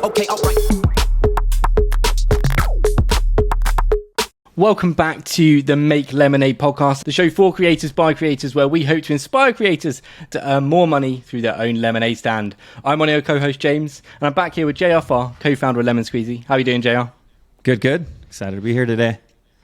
Okay, alright. Welcome back to the Make Lemonade podcast, the show for creators by creators, where we hope to inspire creators to earn more money through their own lemonade stand. I'm one of your co-host James, and I'm back here with JR Farr, co-founder of Lemon Squeezy. How are you doing, JR? Good. Excited to be here today.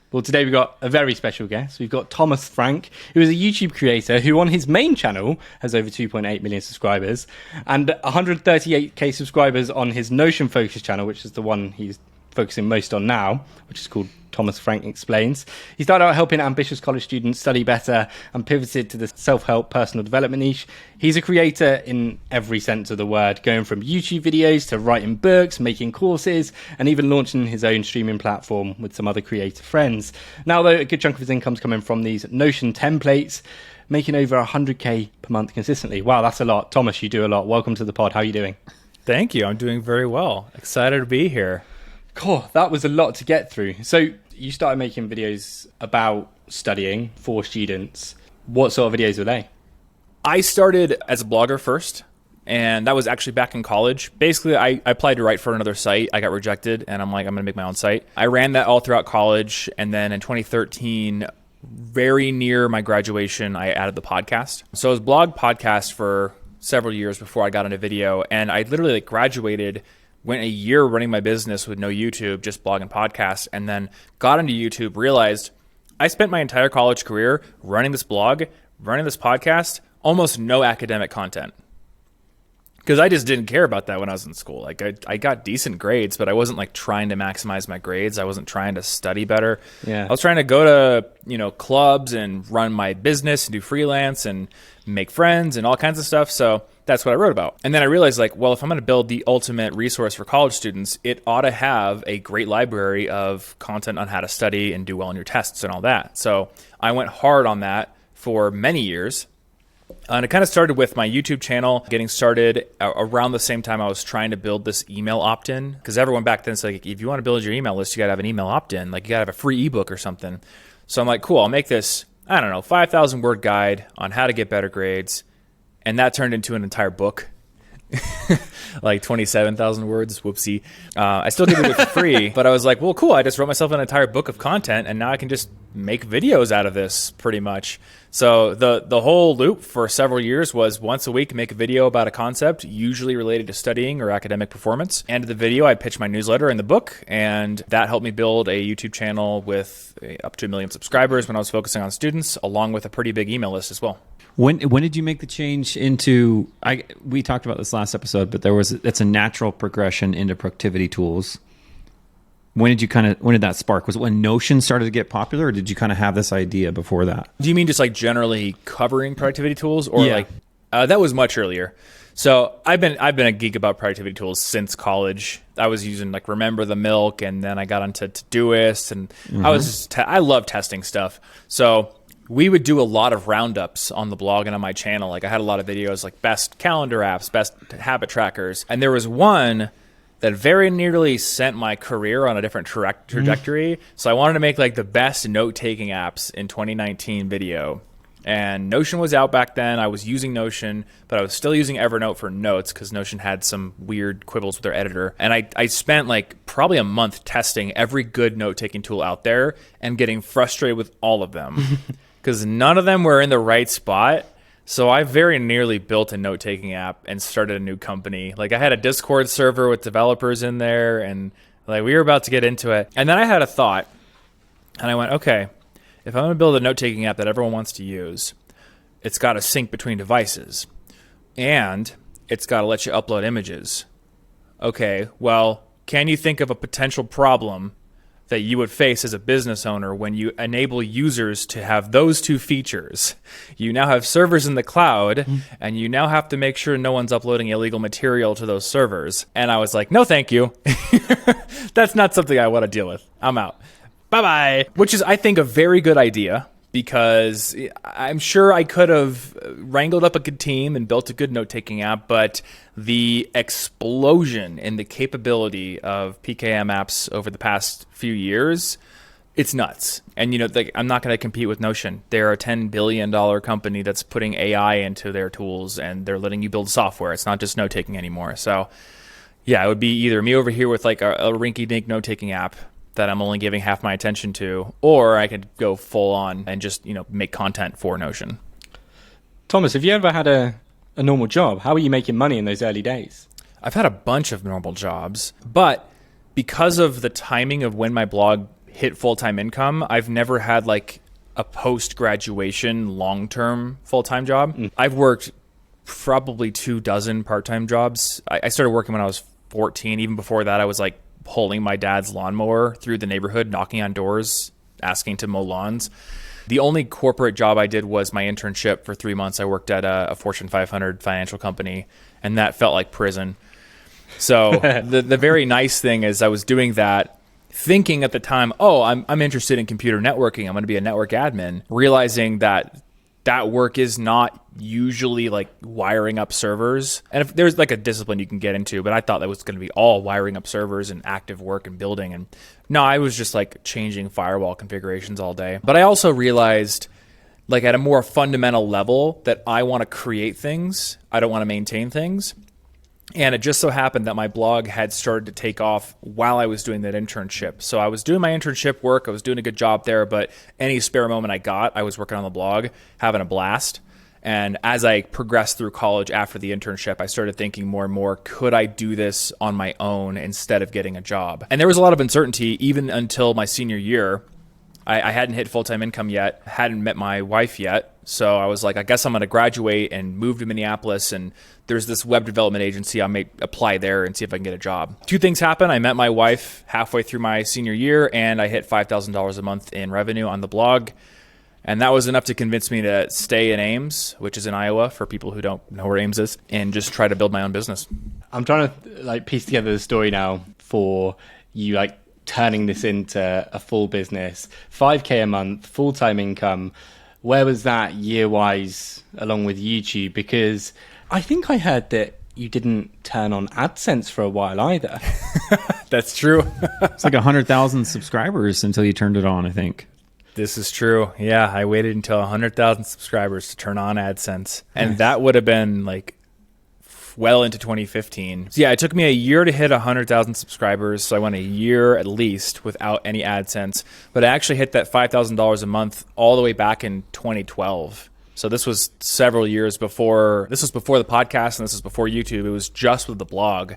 Well, today we've got a very special guest. We've got Thomas Frank, who is a YouTube creator who on his main channel has over 2.8 million subscribers and 138k subscribers on his Notion Focus channel, which is the one he's focusing most on now, which is called Thomas Frank Explains. He started out helping ambitious college students study better and pivoted to the self-help personal development niche. He's a creator in every sense of the word, going from YouTube videos to writing books, making courses, and even launching his own streaming platform with some other creator friends. Now, though, a good chunk of his income's coming from these Notion templates, making over 100k per month consistently. Wow, that's a lot. Thomas, you do a lot. Welcome to the pod. How are you doing? Thank you. I'm doing very well. Excited to be here. Cool. That was a lot to get through. So you started making videos about studying for students. What sort of videos were they? I started as a blogger first, and that was actually back in college. Basically, I applied to write for another site. I got rejected, and I'm like, I'm going to make my own site. I ran that all throughout college, and then in 2013, very near my graduation, I added the podcast. So I was blog podcast for several years before I got into video, and I literally graduated, went a year running my business with no YouTube, just blog and podcast, and then got into YouTube, realized I spent my entire college career running this blog, running this podcast, almost no academic content. Because I just didn't care about that when I was in school. Like I got decent grades, but I wasn't like trying to maximize my grades. I wasn't trying to study better. Yeah. I was trying to go to, clubs and run my business and do freelance and make friends and all kinds of stuff. So that's what I wrote about. And then I realized if I'm going to build the ultimate resource for college students, it ought to have a great library of content on how to study and do well in your tests and all that. So I went hard on that for many years. And it kind of started with my YouTube channel getting started around the same time I was trying to build this email opt-in. Because everyone back then said, if you want to build your email list, you got to have an email opt-in. Like you got to have a free ebook or something. So I'm like, cool, I'll make this, 5,000 word guide on how to get better grades. And that turned into an entire book, like 27,000 words. Whoopsie. I still give it away for free, but I was like, well, cool. I just wrote myself an entire book of content, and now I can just make videos out of this pretty much. So the whole loop for several years was once a week, make a video about a concept, usually related to studying or academic performance. And the video, I pitched my newsletter and the book, and that helped me build a YouTube channel with up to 1 million subscribers when I was focusing on students, along with a pretty big email list as well. When did you make the change into? We talked about this last episode, but it's a natural progression into productivity tools. When did that spark? Was it when Notion started to get popular, or did you kind of have this idea before that? Do you mean just like generally covering productivity tools, or that was much earlier? So I've been a geek about productivity tools since college. I was using Remember the Milk, and then I got into Todoist, and I love testing stuff. So we would do a lot of roundups on the blog and on my channel. I had a lot of videos like best calendar apps, best habit trackers. And there was one that very nearly sent my career on a different trajectory. So I wanted to make the best note-taking apps in 2019 video. And Notion was out back then. I was using Notion, but I was still using Evernote for notes because Notion had some weird quibbles with their editor. And I spent probably a month testing every good note-taking tool out there and getting frustrated with all of them. Because none of them were in the right spot. So I very nearly built a note-taking app and started a new company. I had a Discord server with developers in there, and we were about to get into it. And then I had a thought, and I went, okay, if I'm going to build a note-taking app that everyone wants to use, it's got to sync between devices, and it's got to let you upload images. Okay, well, can you think of a potential problem that you would face as a business owner when you enable users to have those two features? You now have servers in the cloud, and you now have to make sure no one's uploading illegal material to those servers. And I was like, no, thank you. That's not something I want to deal with. I'm out. Bye-bye. Which is, I think, a very good idea, because I'm sure I could have wrangled up a good team and built a good note-taking app, but the explosion in the capability of PKM apps over the past few years, it's nuts. And I'm not going to compete with Notion. They're a $10 billion company that's putting AI into their tools, and they're letting you build software. It's not just note-taking anymore. So Yeah, it would be either me over here with like a rinky-dink note-taking app that I'm only giving half my attention to, or I could go full on and just, make content for Notion. Thomas, have you ever had a normal job? How were you making money in those early days? I've had a bunch of normal jobs, but because of the timing of when my blog hit full-time income, I've never had like a post-graduation long-term full-time job. I've worked probably 24 part-time jobs. I started working when I was 14. Even before that, I was like pulling my dad's lawnmower through the neighborhood, knocking on doors, asking to mow lawns. The only corporate job I did was my internship for 3 months. I worked at a Fortune 500 financial company, and that felt like prison. So the very nice thing is I was doing that, thinking at the time, I'm interested in computer networking. I'm going to be a network admin, realizing that work is not usually like wiring up servers. And if there's like a discipline you can get into, but I thought that was going to be all wiring up servers and active work and building. And no, I was just like changing firewall configurations all day. But I also realized, like at a more fundamental level, that I want to create things. I don't want to maintain things. And it just so happened that my blog had started to take off while I was doing that internship. So I was doing my internship work. I was doing a good job there, but any spare moment I got, I was working on the blog, having a blast. And as I progressed through college after the internship, I started thinking more and more, could I do this on my own instead of getting a job? And there was a lot of uncertainty even until my senior year. I hadn't hit full-time income yet, hadn't met my wife yet. So I was like, I guess I'm going to graduate and move to Minneapolis. And there's this web development agency. I may apply there and see if I can get a job. Two things happened. I met my wife halfway through my senior year, and I hit $5,000 a month in revenue on the blog. And that was enough to convince me to stay in Ames, which is in Iowa for people who don't know where Ames is, and just try to build my own business. I'm trying to like piece together the story now for you, like turning this into a full business. 5K a month, full-time income. Where was that year-wise along with YouTube? Because I think I heard that you didn't turn on AdSense for a while either. That's true. It's like 100,000 subscribers until you turned it on, I think. This is true. Yeah, I waited until 100,000 subscribers to turn on AdSense. And that would have been like well into 2015. So yeah, it took me a year to hit 100,000 subscribers. So I went a year at least without any AdSense. But I actually hit that $5,000 a month all the way back in 2012. So this was several years before. This was before the podcast, and this was before YouTube. It was just with the blog.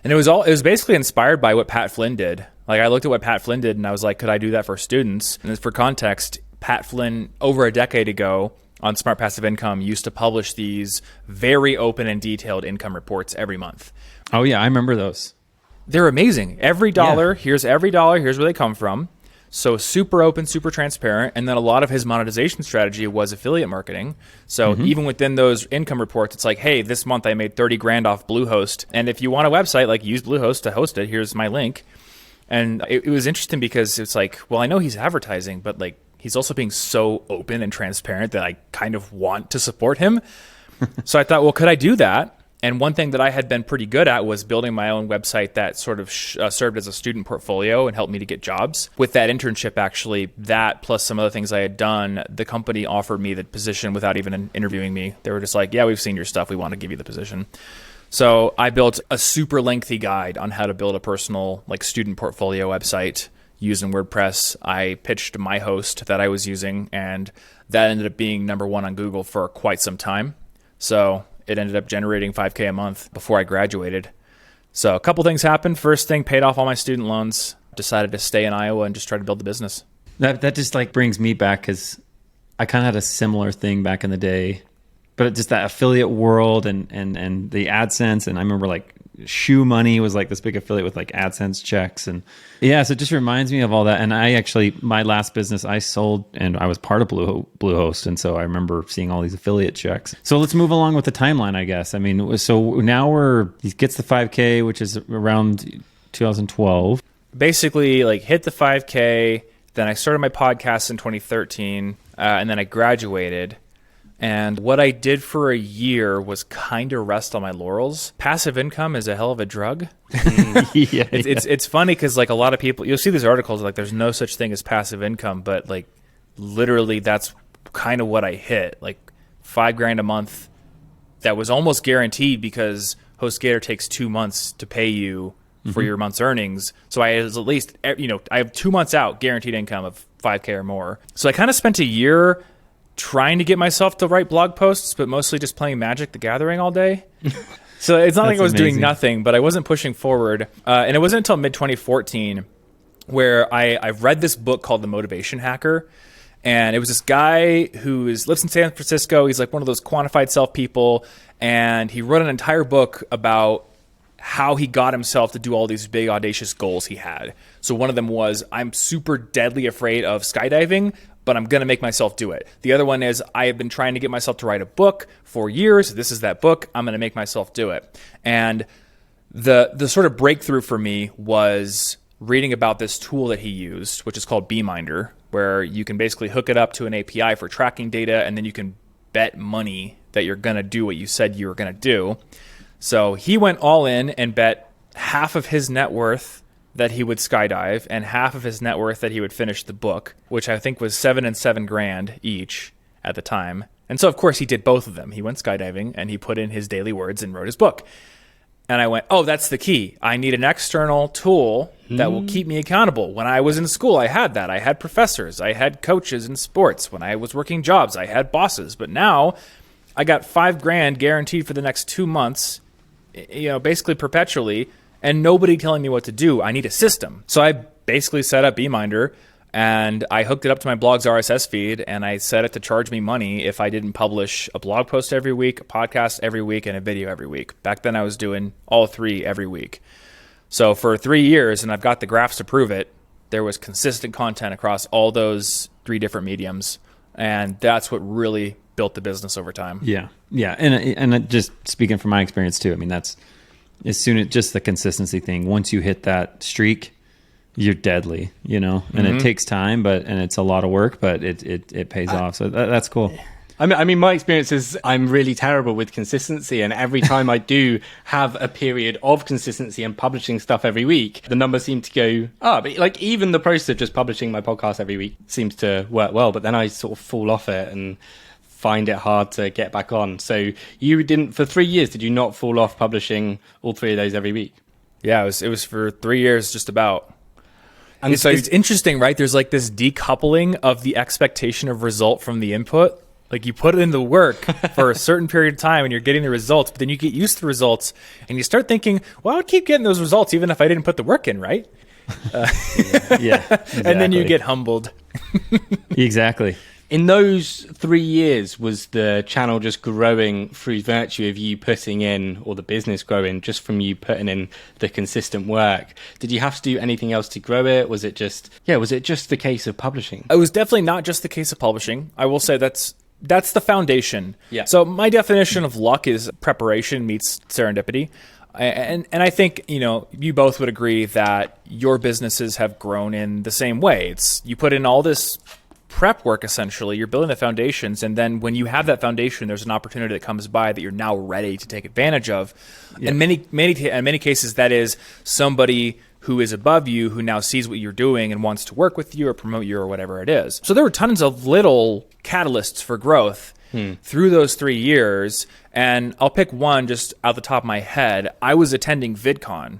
And it was basically inspired by what Pat Flynn did. Like I looked at what Pat Flynn did and I was like, could I do that for students? And for context, Pat Flynn over a decade ago on Smart Passive Income used to publish these very open and detailed income reports every month. Oh yeah, I remember those. They're amazing. Every dollar, here's where they come from. So super open, super transparent. And then a lot of his monetization strategy was affiliate marketing. So even within those income reports, it's like, hey, this month I made 30 grand off Bluehost. And if you want a website, like use Bluehost to host it, here's my link. And it was interesting because it's like, well, I know he's advertising, but like he's also being so open and transparent that I kind of want to support him. So I thought, well, could I do that? And one thing that I had been pretty good at was building my own website that sort of served as a student portfolio and helped me to get jobs. With that internship, actually, that plus some other things I had done, the company offered me the position without even interviewing me. They were just like, yeah, we've seen your stuff. We want to give you the position. So I built a super lengthy guide on how to build a personal like student portfolio website using WordPress. I pitched my host that I was using, and that ended up being number one on Google for quite some time. So it ended up generating $5K a month before I graduated. So a couple things happened. First thing, paid off all my student loans, decided to stay in Iowa and just try to build the business. That just like brings me back because I kind of had a similar thing back in the day, but just that affiliate world and the AdSense. And I remember like Shoe Money was like this big affiliate with like AdSense checks. And yeah, so it just reminds me of all that. And I actually, my last business I sold and I was part of Bluehost. And so I remember seeing all these affiliate checks. So let's move along with the timeline, I guess. I mean, so now he gets the 5K, which is around 2012. Basically like hit the 5K. Then I started my podcast in 2013 and then I graduated. And what I did for a year was kind of rest on my laurels. Passive income is a hell of a drug. It's funny because like a lot of people, you'll see these articles like there's no such thing as passive income, but like literally that's kind of what I hit. Like $5,000 a month that was almost guaranteed because HostGator takes 2 months to pay you for your month's earnings. So I was at least, I have 2 months out guaranteed income of $5K or more. So I kind of spent a year trying to get myself to write blog posts, but mostly just playing Magic the Gathering all day. So it's not like I was doing nothing, but I wasn't pushing forward. And it wasn't until mid-2014 where I read this book called The Motivation Hacker. And it was this guy who lives in San Francisco. He's like one of those quantified self people. And he wrote an entire book about how he got himself to do all these big audacious goals he had. So one of them was, I'm super deadly afraid of skydiving, but I'm going to make myself do it. The other one is, I have been trying to get myself to write a book for years. This is that book. I'm going to make myself do it. And the sort of breakthrough for me was reading about this tool that he used, which is called Beeminder, where you can basically hook it up to an API for tracking data, and then you can bet money that you're going to do what you said you were going to do. So he went all in and bet half of his net worth that he would skydive and half of his net worth that he would finish the book, which I think was $7 and $7 grand each at the time. And so, of course, he did both of them. He went skydiving and he put in his daily words and wrote his book. And I went, oh, that's the key. I need an external tool that will keep me accountable. When I was in school, I had that. I had professors. I had coaches in sports. When I was working jobs, I had bosses. But now I got $5 grand guaranteed for the next 2 months, basically perpetually, and nobody telling me what to do. I need a system. So I basically set up Beeminder, and I hooked it up to my blog's RSS feed, and I set it to charge me money if I didn't publish a blog post every week, a podcast every week, and a video every week. Back then I was doing all 3 every week. So for 3 years, and I've got the graphs to prove it, there was consistent content across all those 3 different mediums, and that's what really built the business over time. Yeah. And just speaking from my experience too, I mean, that's just the consistency thing. Once you hit that streak, you're deadly, and it takes time, and it's a lot of work, but it pays off. So that's cool. I mean, my experience is I'm really terrible with consistency, and every time I do have a period of consistency and publishing stuff every week, the numbers seem to go up. Like, even the process of just publishing my podcast every week seems to work well, but then I sort of fall off it and find it hard to get back on. So you didn't, for 3 years, did you not fall off publishing all 3 of those every week? Yeah, it was for 3 years, just about. And it's interesting, right? There's like this decoupling of the expectation of result from the input. Like, you put in the work for a certain period of time and you're getting the results, but then you get used to the results and you start thinking, well, I would keep getting those results even if I didn't put the work in, right? Yeah, exactly. And then you get humbled. Exactly. In those 3 years, was the channel just growing through virtue of you putting in, or the business growing just from you putting in the consistent work? Did you have to do anything else to grow it? Was it just the case of publishing? It was definitely not just the case of publishing. I will say that's the foundation. Yeah. So my definition of luck is preparation meets serendipity. And I think, you both would agree that your businesses have grown in the same way. It's, you put in all this prep work, essentially. You're building the foundations, and then when you have that foundation, there's an opportunity that comes by that you're now ready to take advantage of. Yeah. In many cases, that is somebody who is above you, who now sees what you're doing and wants to work with you or promote you or whatever it is. So there were tons of little catalysts for growth through those 3 years, and I'll pick one just out the top of my head. I was attending VidCon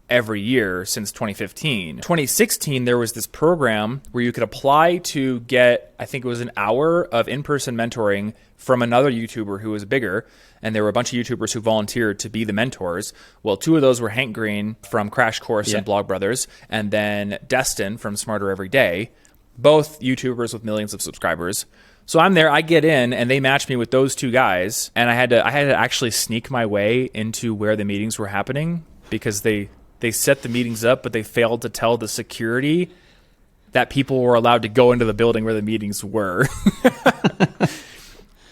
every year since 2015. 2016, there was this program where you could apply to get, I think it was an hour of in-person mentoring from another YouTuber who was bigger, and there were a bunch of YouTubers who volunteered to be the mentors. Well, 2 of those were Hank Green from Crash Course and Blog Brothers, and then Destin from Smarter Every Day, both YouTubers with millions of subscribers. So I'm there, I get in, and they match me with those 2 guys, and I had to actually sneak my way into where the meetings were happening, because they set the meetings up, but they failed to tell the security that people were allowed to go into the building where the meetings were.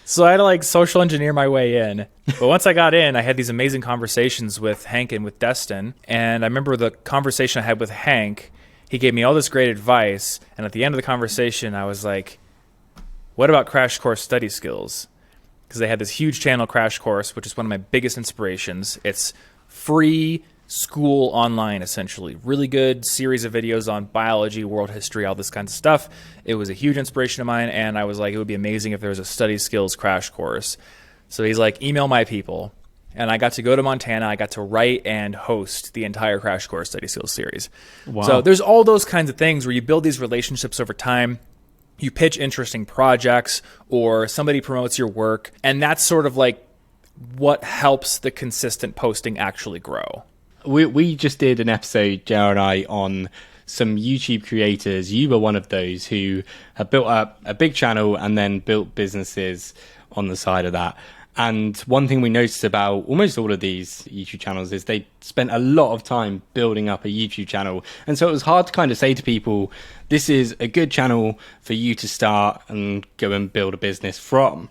So I had to social engineer my way in. But once I got in, I had these amazing conversations with Hank and with Destin. And I remember the conversation I had with Hank, he gave me all this great advice. And at the end of the conversation, I was like, what about Crash Course Study Skills? Because they had this huge channel, Crash Course, which is one of my biggest inspirations. It's free school online, essentially. Really good series of videos on biology, world history, all this kind of stuff. It was a huge inspiration of mine, and I was like, it would be amazing if there was a study skills crash course. So he's like, email my people. And I got to go to Montana. I got to write and host the entire Crash Course Study Skills series. Wow. So there's all those kinds of things where you build these relationships over time. You pitch interesting projects or somebody promotes your work. And that's sort of like what helps the consistent posting actually grow. We just did an episode, JR and I, on some YouTube creators. You were one of those who have built up a big channel and then built businesses on the side of that. And one thing we noticed about almost all of these YouTube channels is they spent a lot of time building up a YouTube channel. And so it was hard to kind of say to people, this is a good channel for you to start and go and build a business from.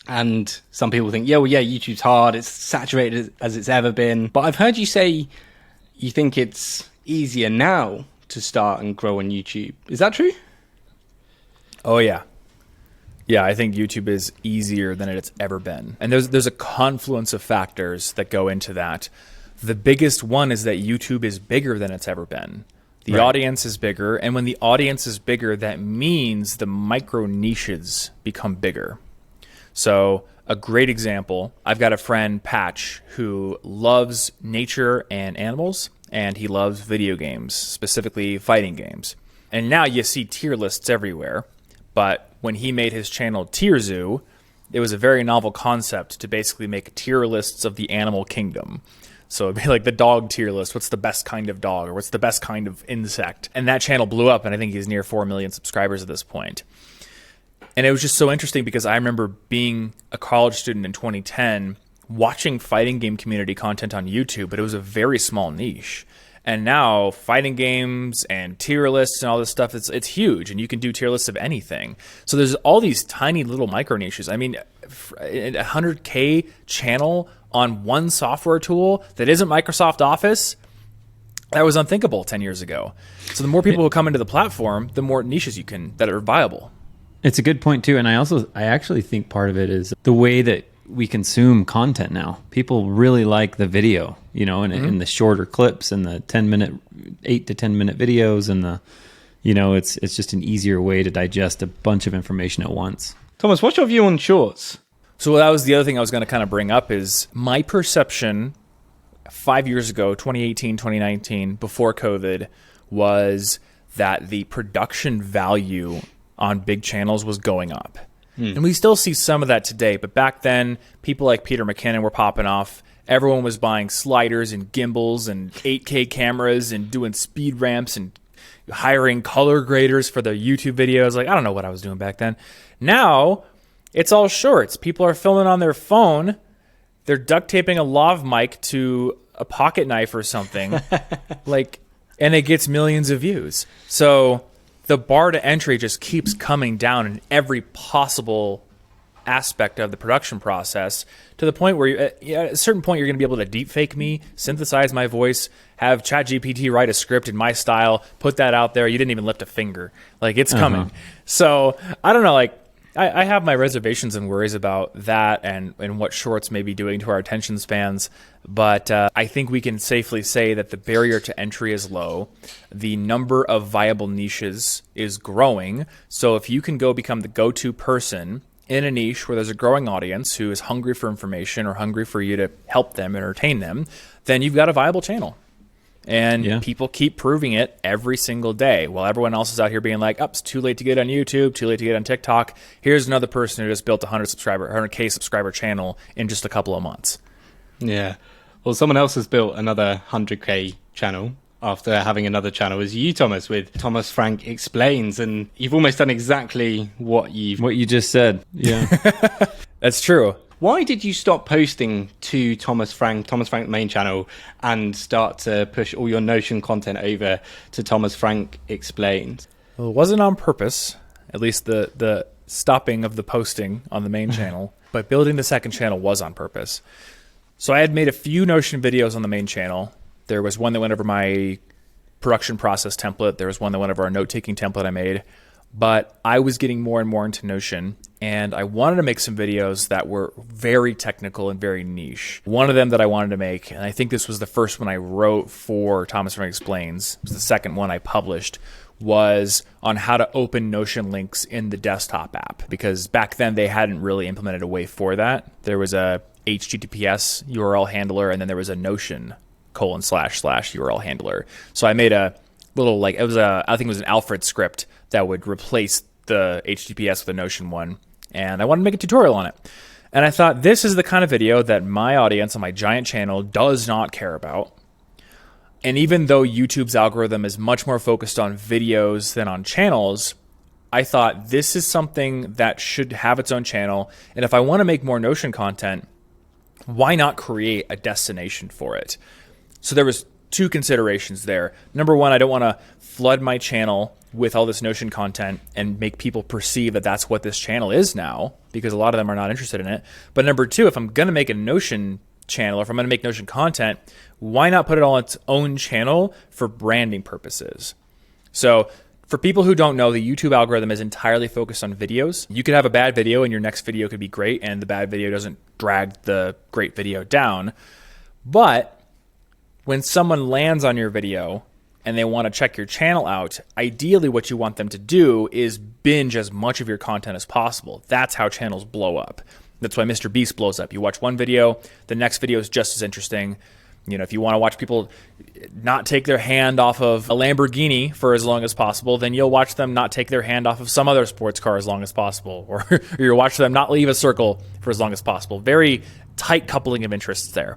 And some people think, YouTube's hard. It's saturated as it's ever been. But I've heard you say you think it's easier now to start and grow on YouTube. Is that true? Oh, yeah. Yeah, I think YouTube is easier than it's ever been. And there's a confluence of factors that go into that. The biggest one is that YouTube is bigger than it's ever been. The audience is bigger, and when the audience is bigger, that means the micro niches become bigger. So a great example, I've got a friend, Patch, who loves nature and animals, and he loves video games, specifically fighting games. And now you see tier lists everywhere, but when he made his channel Tier Zoo, it was a very novel concept to basically make tier lists of the animal kingdom. So it'd be like the dog tier list. What's the best kind of dog, or what's the best kind of insect? And that channel blew up, and I think he's near 4 million subscribers at this point. And it was just so interesting because I remember being a college student in 2010, watching fighting game community content on YouTube, but it was a very small niche. And now fighting games and tier lists and all this stuff, it's huge, and you can do tier lists of anything. So there's all these tiny little micro niches. I mean, a 100K channel on one software tool that isn't Microsoft Office, that was unthinkable 10 years ago. So the more people who come into the platform, the more niches you can that are viable. It's a good point too. And I actually think part of it is the way that we consume content now. People really like the video, and the shorter clips and the 8 to 10 minute videos, and it's just an easier way to digest a bunch of information at once. Thomas, what's your view on shorts? So that was the other thing I was going to kind of bring up is my perception 5 years ago, 2018, 2019, before COVID, was that the production value on big channels was going up. And we still see some of that today, but back then, people like Peter McKinnon were popping off. Everyone was buying sliders and gimbals and 8K cameras and doing speed ramps and hiring color graders for their YouTube videos. Like, I don't know what I was doing back then. Now, it's all shorts. People are filming on their phone. They're duct taping a lav mic to a pocket knife or something, and it gets millions of views. So the bar to entry just keeps coming down in every possible aspect of the production process, to the point where at a certain point you're going to be able to deepfake me, synthesize my voice, have ChatGPT write a script in my style, put that out there. You didn't even lift a finger. It's coming. So I don't know, I have my reservations and worries about that and what shorts may be doing to our attention spans. But I think we can safely say that the barrier to entry is low. The number of viable niches is growing. So if you can go become the go-to person in a niche where there's a growing audience who is hungry for information or hungry for you to help them, entertain them, then you've got a viable channel. And people keep proving it every single day while everyone else is out here being like, it's too late to get on YouTube, too late to get on TikTok. Here's another person who just built a 100K subscriber channel in just a couple of months. Yeah. Well, someone else has built another 100K channel after having another channel is you, Thomas, with Thomas Frank Explains. And you've almost done exactly what you just said. Yeah. That's true. Why did you stop posting to Thomas Frank main channel, and start to push all your Notion content over to Thomas Frank Explains? Well, it wasn't on purpose, at least the stopping of the posting on the main channel, but building the second channel was on purpose. So I had made a few Notion videos on the main channel. There was one that went over my production process template. There was one that went over our note-taking template I made. But I was getting more and more into Notion, and I wanted to make some videos that were very technical and very niche. One of them that I wanted to make, and I think this was the first one I wrote for Thomas Frank Explains, it was the second one I published, was on how to open Notion links in the desktop app, because back then they hadn't really implemented a way for that. There was a HTTPS URL handler, and then there was a Notion / URL handler. So I made a little, I think it was an Alfred script that would replace the HTTPS with a Notion one. And I wanted to make a tutorial on it. And I thought, this is the kind of video that my audience on my giant channel does not care about. And even though YouTube's algorithm is much more focused on videos than on channels, I thought this is something that should have its own channel. And if I want to make more Notion content, why not create a destination for it? So there was 2 considerations there. Number one, I don't want to flood my channel with all this Notion content and make people perceive that that's what this channel is now, because a lot of them are not interested in it. But number 2, if I'm going to make a Notion channel, or if I'm going to make Notion content, why not put it all on its own channel for branding purposes? So for people who don't know, the YouTube algorithm is entirely focused on videos. You could have a bad video and your next video could be great, and the bad video doesn't drag the great video down. But when someone lands on your video and they want to check your channel out, ideally what you want them to do is binge as much of your content as possible. That's how channels blow up. That's why Mr. Beast blows up. You watch one video, the next video is just as interesting. If you want to watch people not take their hand off of a Lamborghini for as long as possible, then you'll watch them not take their hand off of some other sports car as long as possible, or you'll watch them not leave a circle for as long as possible. Very tight coupling of interests there.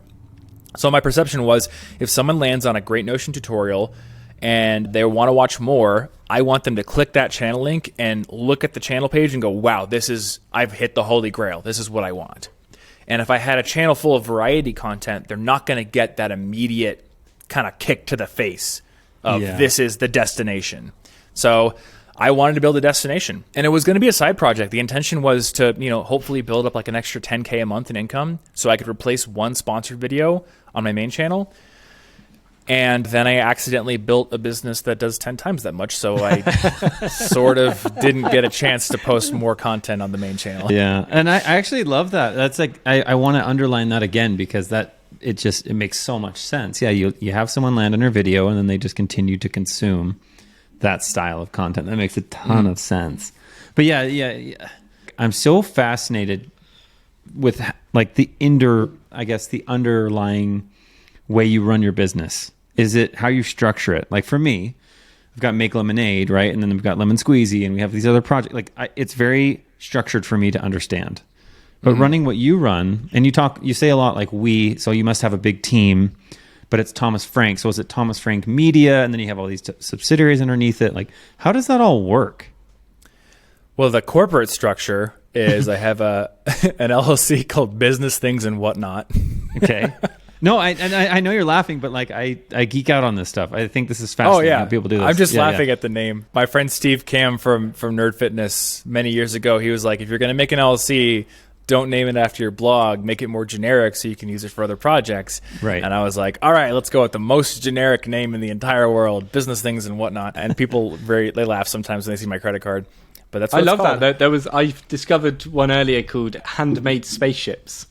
So my perception was, if someone lands on a great Notion tutorial and they want to watch more, I want them to click that channel link and look at the channel page and go, wow, I've hit the holy grail. This is what I want. And if I had a channel full of variety content, they're not going to get that immediate kind of kick to the face of this is the destination. So I wanted to build a destination, and it was going to be a side project. The intention was to, hopefully build up like an extra 10K a month in income so I could replace one sponsored video on my main channel. And then I accidentally built a business that does 10 times that much. So I sort of didn't get a chance to post more content on the main channel. Yeah. And I actually love that. That's I want to underline that again, because it makes so much sense. Yeah. You have someone land on your video and then they just continue to consume that style of content. That makes a ton of sense. But yeah. I'm so fascinated with the underlying way you run your business. Is it how you structure it? Like for me, I've got Make Lemonade, right? And then we've got Lemon Squeezy, and we have these other projects. It's very structured for me to understand. But running what you run, and you say a lot like we, so you must have a big team, but it's Thomas Frank. So is it Thomas Frank Media? And then you have all these subsidiaries underneath it. How does that all work? Well, the corporate structure is I have an LLC called Business Things and Whatnot. Okay. No, I know you're laughing, but I geek out on this stuff. I think this is fascinating how people do this. I'm just laughing at the name. My friend Steve Cam from Nerd Fitness many years ago, he was like, if you're going to make an LLC, don't name it after your blog. Make it more generic so you can use it for other projects. Right. And I was like, all right, let's go with the most generic name in the entire world, Business Things and Whatnot. And people they laugh sometimes when they see my credit card. But that's what I love that. I discovered one earlier called Handmade Spaceships.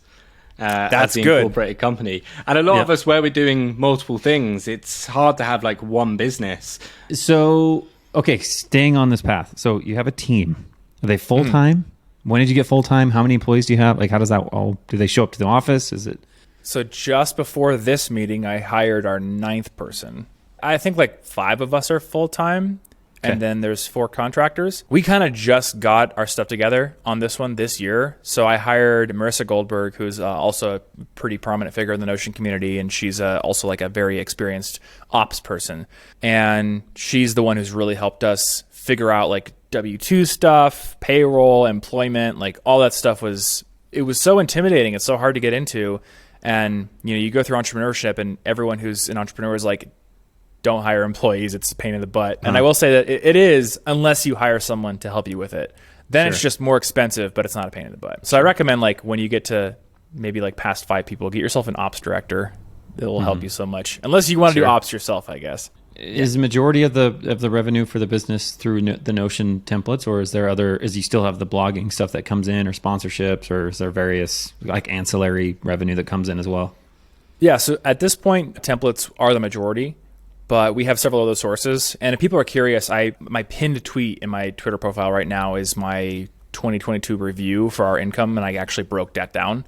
That's the incorporated company. And a lot of us, where we're doing multiple things, it's hard to have one business. So, okay, staying on this path. So you have a team. Are they full-time? When did you get full-time? How many employees do you have? How does that all, do they show up to the office? Is it? So just before this meeting, I hired our 9th person. I think 5 of us are full-time. Okay. And then there's 4 contractors. We kind of just got our stuff together on this one this year. So I hired Marissa Goldberg, who's also a pretty prominent figure in the Notion community. And she's also a very experienced ops person. And she's the one who's really helped us figure out W-2 stuff, payroll, employment, all that stuff it was so intimidating. It's so hard to get into. And, you go through entrepreneurship and everyone who's an entrepreneur is don't hire employees. It's a pain in the butt. And I will say that it is, unless you hire someone to help you with it. Then it's just more expensive, but it's not a pain in the butt. So I recommend when you get to maybe past 5 people, get yourself an ops director. It will help you so much. Unless you want to do ops yourself, I guess. Is the majority of the revenue for the business through the Notion templates, or is you still have the blogging stuff that comes in, or sponsorships, or is there various ancillary revenue that comes in as well? Yeah. So at this point, templates are the majority. but we have several other sources. And if people are curious, my pinned tweet in my Twitter profile right now is my 2022 review for our income, and I actually broke that down.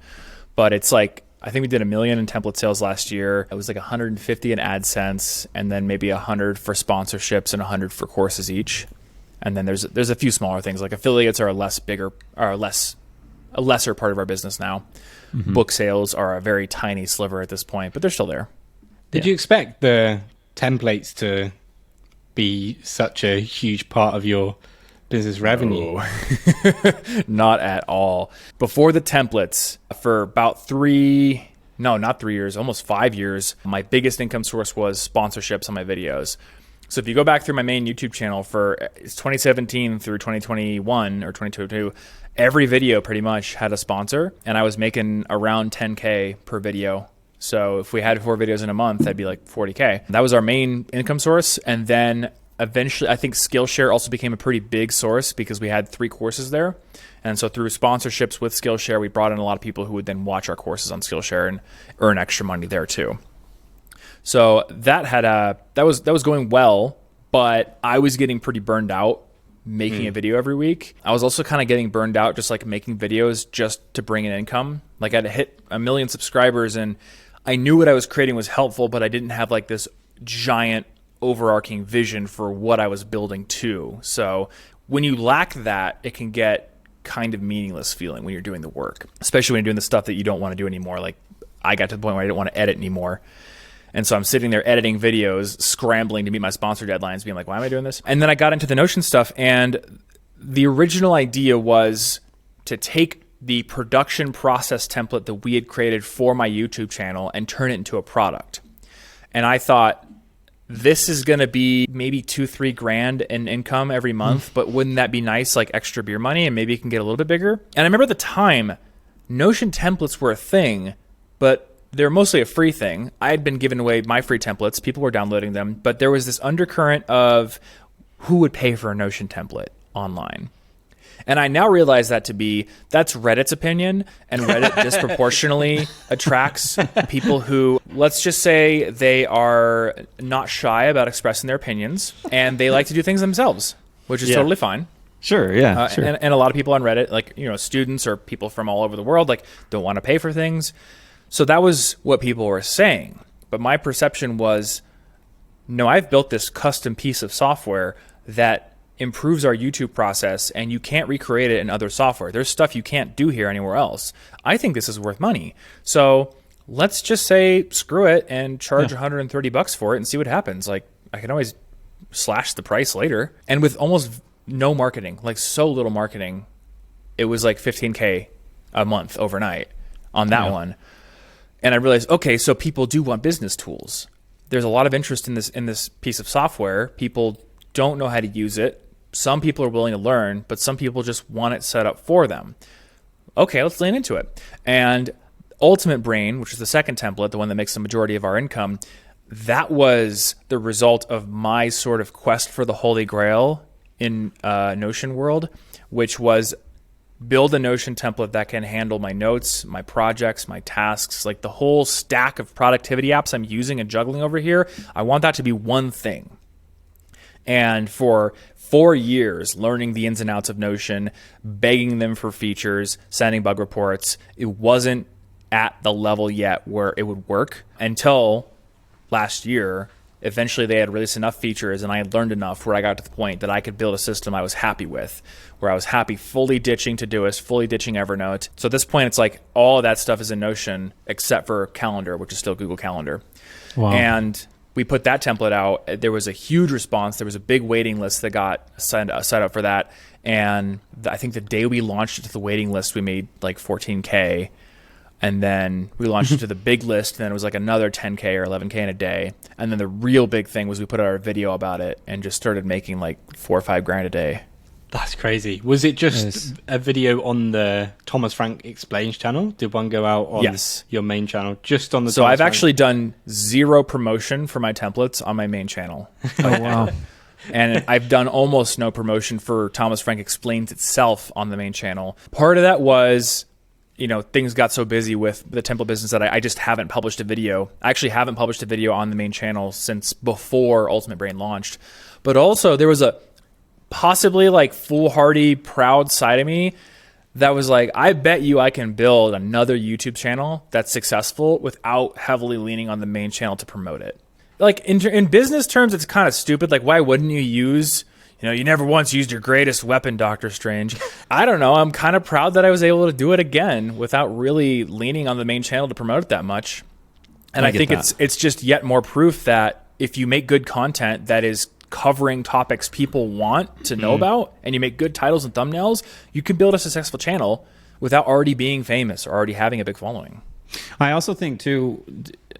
But it's like, I think we did $1 million in template sales last year. It was like 150 in AdSense, and then maybe 100 for sponsorships and 100 for courses each. And then there's a few smaller things, like affiliates are a lesser part of our business now. Book sales are a very tiny sliver at this point, but they're still there. Did you expect the templates to be such a huge part of your business revenue? Not at all. Before the templates, for about not 3 years, almost 5 years, my biggest income source was sponsorships on my videos. So if you go back through my main YouTube channel for 2017 through 2021 or 2022, every video pretty much had a sponsor, and I was making around 10K per video. So if we had 4 videos in a month, that'd be like 40K. That was our main income source. And then eventually, I think Skillshare also became a pretty big source because we had 3 courses there. And so through sponsorships with Skillshare, we brought in a lot of people who would then watch our courses on Skillshare and earn extra money there too. So that was going well, but I was getting pretty burned out making a video every week. I was also kind of getting burned out just like making videos just to bring in income. Like I'd hit 1 million subscribers and I knew what I was creating was helpful, but I didn't have like this giant overarching vision for what I was building to. So when you lack that, it can get kind of meaningless feeling when you're doing the work, especially when you're doing the stuff that you don't want to do anymore. Like I got to the point where I didn't want to edit anymore. And so I'm sitting there editing videos, scrambling to meet my sponsor deadlines, being like, why am I doing this? And then I got into the Notion stuff, and the original idea was to take the production process template that we had created for my YouTube channel and turn it into a product. And I thought, this is going to be maybe $2-3 in income every month, but wouldn't that be nice, like extra beer money, and maybe it can get a little bit bigger? And I remember at the time, Notion templates were a thing, but they're mostly a free thing. I had been giving away my free templates. People were downloading them, but there was this undercurrent of who would pay for a Notion template online. And I now realize that's Reddit's opinion, and Reddit disproportionately attracts people who, let's just say, they are not shy about expressing their opinions, and they like to do things themselves, which is totally fine. Sure, yeah. Sure. And a lot of people on Reddit, like, students or people from all over the world, like, don't want to pay for things. So that was what people were saying. But my perception was, no, I've built this custom piece of software that improves our YouTube process, and you can't recreate it in other software. There's stuff you can't do here anywhere else. I think this is worth money. So let's just say, screw it and charge $130 for it and see what happens. Like, I can always slash the price later. And with almost no marketing, like so little marketing, it was like $15K a month overnight on that one. And I realized, okay, so people do want business tools. There's a lot of interest in this piece of software. People don't know how to use it. Some people are willing to learn, but some people just want it set up for them. Okay, let's lean into it. And Ultimate Brain, which is the second template, the one that makes the majority of our income, that was the result of my sort of quest for the Holy Grail in Notion world, which was build a Notion template that can handle my notes, my projects, my tasks, like the whole stack of productivity apps I'm using and juggling over here. I want that to be one thing. And for 4 years, learning the ins and outs of Notion, begging them for features, sending bug reports, it wasn't at the level yet where it would work until last year. Eventually, they had released enough features, and I had learned enough where I got to the point that I could build a system I was happy with, where I was happy fully ditching Todoist, fully ditching Evernote. So at this point, it's like all of that stuff is in Notion except for Calendar, which is still Google Calendar. Wow. And we put that template out. There was a huge response. There was a big waiting list that got set up for that. And I think the day we launched it to the waiting list, we made like 14K. And then we launched it to the big list, and then it was like another 10K or 11K in a day. And then the real big thing was we put out our video about it and just started making like $4 or $5 a day. That's crazy. Was it just a video on the Thomas Frank Explains channel? Did one go out on your main channel? Just on the So I've actually done zero promotion for my templates on my main channel. Oh, wow. And I've done almost no promotion for Thomas Frank Explains itself on the main channel. Part of that was things got so busy with the template business that I just haven't published a video. I actually haven't published a video on the main channel since before Ultimate Brain launched. But also there was a possibly like foolhardy, proud side of me that was like, I bet you I can build another YouTube channel that's successful without heavily leaning on the main channel to promote it. Like in business terms, it's kind of stupid. Like, why wouldn't you use, you never once used your greatest weapon, Doctor Strange. I don't know. I'm kind of proud that I was able to do it again without really leaning on the main channel to promote it that much. And I think it's just yet more proof that if you make good content that is covering topics people want to know about, and you make good titles and thumbnails, you can build a successful channel without already being famous or already having a big following. I also think too,